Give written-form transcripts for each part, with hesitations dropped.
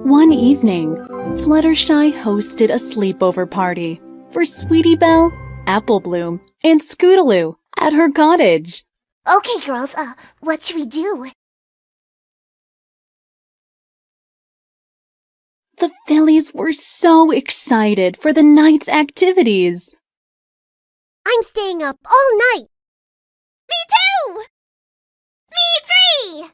One evening, Fluttershy hosted a sleepover party for Sweetie Belle, Apple Bloom, and Scootaloo at her cottage. Okay, girls, what should we do? The fillies were so excited for the night's activities. I'm staying up all night. Me too! Me three!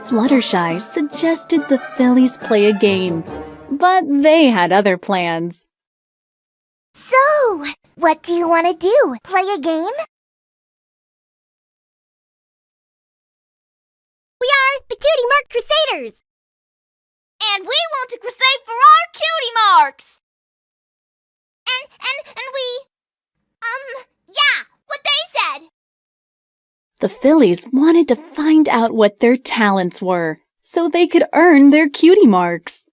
Fluttershy suggested the fillies play a game, but they had other plans. So, what do you want to do? Play a game? We are the Cutie Mark Crusaders! And we want to crusade for our Cutie Marks! And we... yeah, what they said! The fillies wanted to find out what their talents were, so they could earn their Cutie Marks.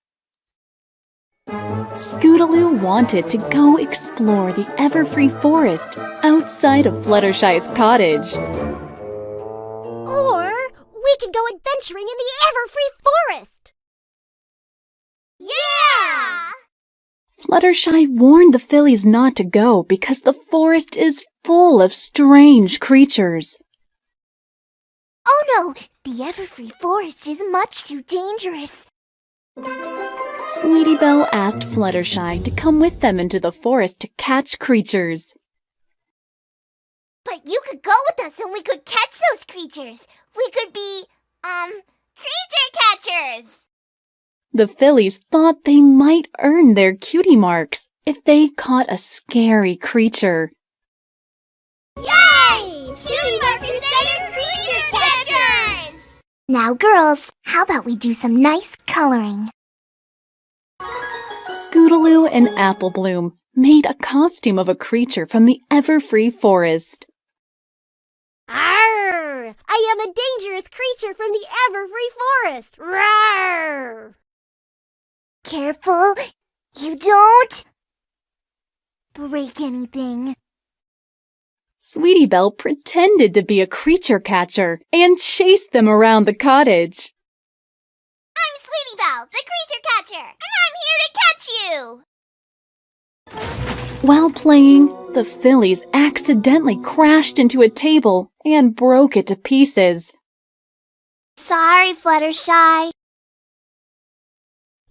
Scootaloo wanted to go explore the ever-free forest outside of Fluttershy's cottage. Or we could go adventuring in the ever-free forest! Yeah! Fluttershy warned the fillies not to go because the forest is full of strange creatures. Oh no! The ever-free forest is much too dangerous. Sweetie Belle asked Fluttershy to come with them into the forest to catch creatures. But you could go with us and we could catch those creatures. We could be, creature catchers! The fillies thought they might earn their Cutie Marks if they caught a scary creature. Yay! Cutie Mark Crusaders creature catchers! Now, girls, how about we do some nice coloring? Scootaloo and Apple Bloom made a costume of a creature from the ever-free forest. Arr! I am a dangerous creature from the ever-free forest! Rawr! Careful, you don't break anything. Sweetie Belle pretended to be a creature catcher and chased them around the cottage. I'm Sweetie Belle, the creature catcher, and I'm here to catch you! While playing, the fillies accidentally crashed into a table and broke it to pieces. Sorry, Fluttershy.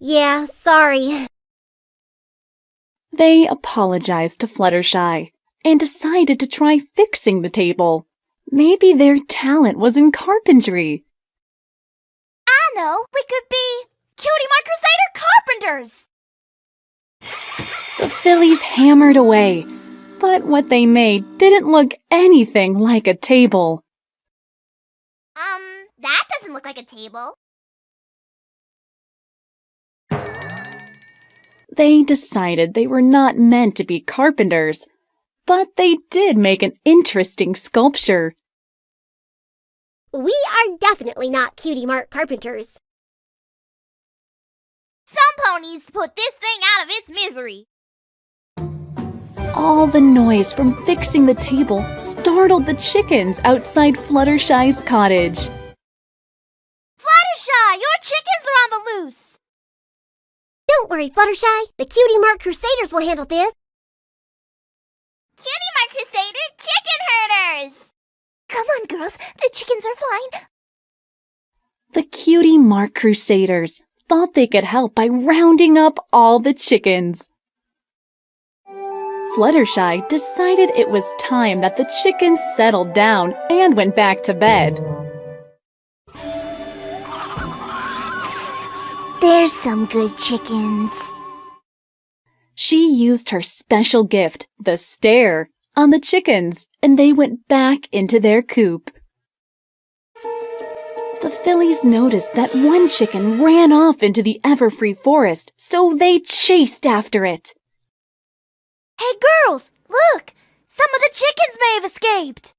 Yeah, sorry. They apologized to Fluttershy and decided to try fixing the table. Maybe their talent was in carpentry. I know, we could be Cutie Mark Crusader carpenters! The fillies hammered away, but what they made didn't look anything like a table. That doesn't look like a table. They decided they were not meant to be carpenters, but they did make an interesting sculpture. We are definitely not Cutie Mark carpenters. Some ponies put this thing out of its misery. All the noise from fixing the table startled the chickens outside Fluttershy's cottage. Fluttershy, your chickens are on the loose! Don't worry, Fluttershy. The Cutie Mark Crusaders will handle this. Cutie Mark Crusaders, chicken herders! Come on, girls. The chickens are fine. The Cutie Mark Crusaders thought they could help by rounding up all the chickens. Fluttershy decided it was time that the chickens settled down and went back to bed. There's some good chickens. She used her special gift, the stare, on the chickens, and they went back into their coop. The fillies noticed that one chicken ran off into the ever-free forest, so they chased after it. Hey, girls, look! Some of the chickens may have escaped.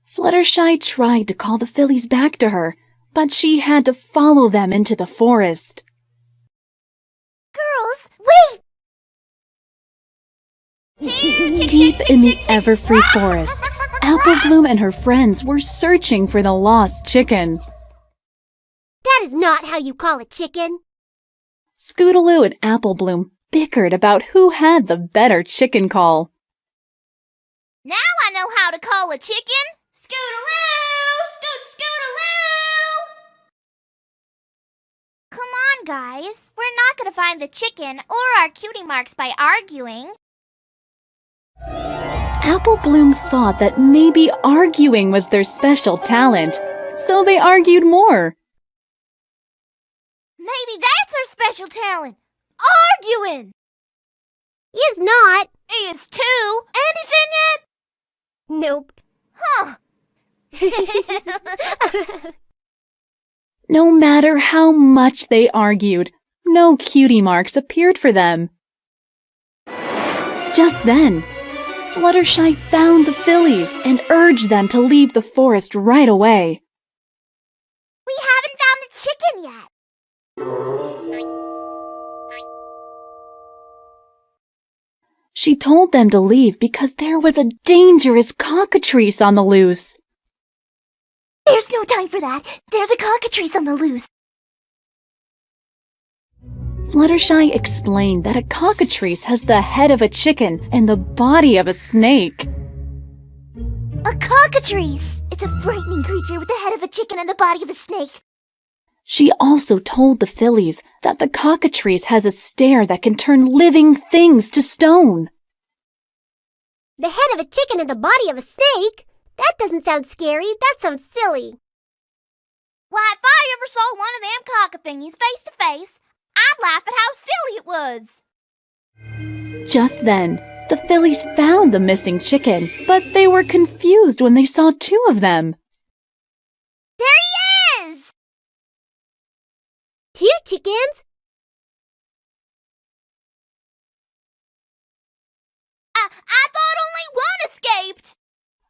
Fluttershy tried to call the fillies back to her, but she had to follow them into the forest. Girls, wait! Deep in the ever-free forest, Apple Bloom and her friends were searching for the lost chicken. That is not how you call a chicken. Scootaloo and Apple Bloom bickered about who had the better chicken call. Now I know how to call a chicken. Scootaloo! Scootaloo! Come on, guys. We're not going to find the chicken or our cutie marks by arguing. Apple Bloom thought that maybe arguing was their special talent, so they argued more. Maybe that's our special talent. Arguing. Is not. Is too. Anything yet? Nope. Huh. No matter how much they argued, no cutie marks appeared for them. Just then, Fluttershy found the fillies and urged them to leave the forest right away. We haven't found the chicken yet. She told them to leave because there was a dangerous cockatrice on the loose. There's no time for that. There's a cockatrice on the loose. Fluttershy explained that a cockatrice has the head of a chicken and the body of a snake. A cockatrice! It's a frightening creature with the head of a chicken and the body of a snake. She also told the fillies that the cockatrice has a stare that can turn living things to stone. The head of a chicken and the body of a snake? That doesn't sound scary. That sounds silly. Why, if I ever saw one of them cocka-thingies face to face, I'd laugh at how silly it was. Just then, the fillies found the missing chicken, but they were confused when they saw two of them. There he is! Two chickens? I thought only one escaped.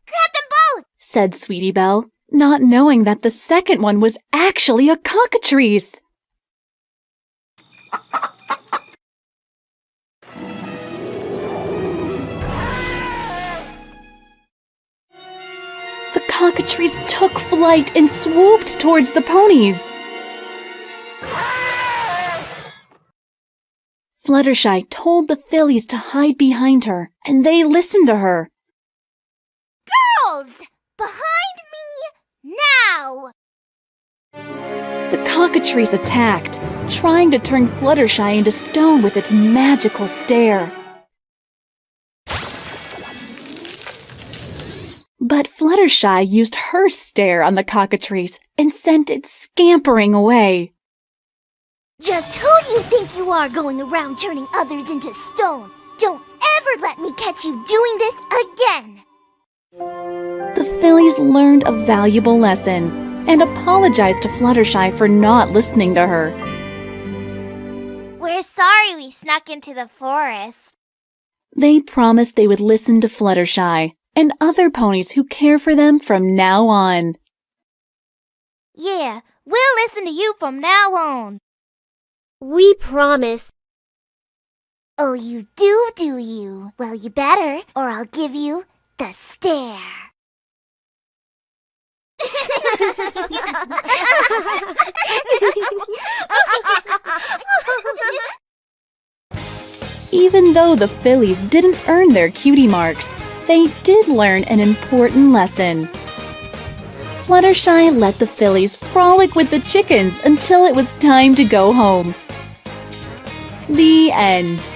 Grab them both, said Sweetie Belle, not knowing that the second one was actually a cockatrice. The cockatrice took flight and swooped towards the ponies. Fluttershy told the fillies to hide behind her, and they listened to her. Girls! Behind me! Now! The cockatrice attacked, trying to turn Fluttershy into stone with its magical stare. But Fluttershy used her stare on the cockatrice and sent it scampering away. Just who do you think you are going around turning others into stone? Don't ever let me catch you doing this again! The fillies learned a valuable lesson and apologized to Fluttershy for not listening to her. We're sorry we snuck into the forest. They promised they would listen to Fluttershy and other ponies who care for them from now on. Yeah, we'll listen to you from now on. We promise. Oh, you do you? Well, you better, or I'll give you the stare. Even though the fillies didn't earn their cutie marks, they did learn an important lesson. Fluttershy let the fillies frolic with the chickens until it was time to go home. The end.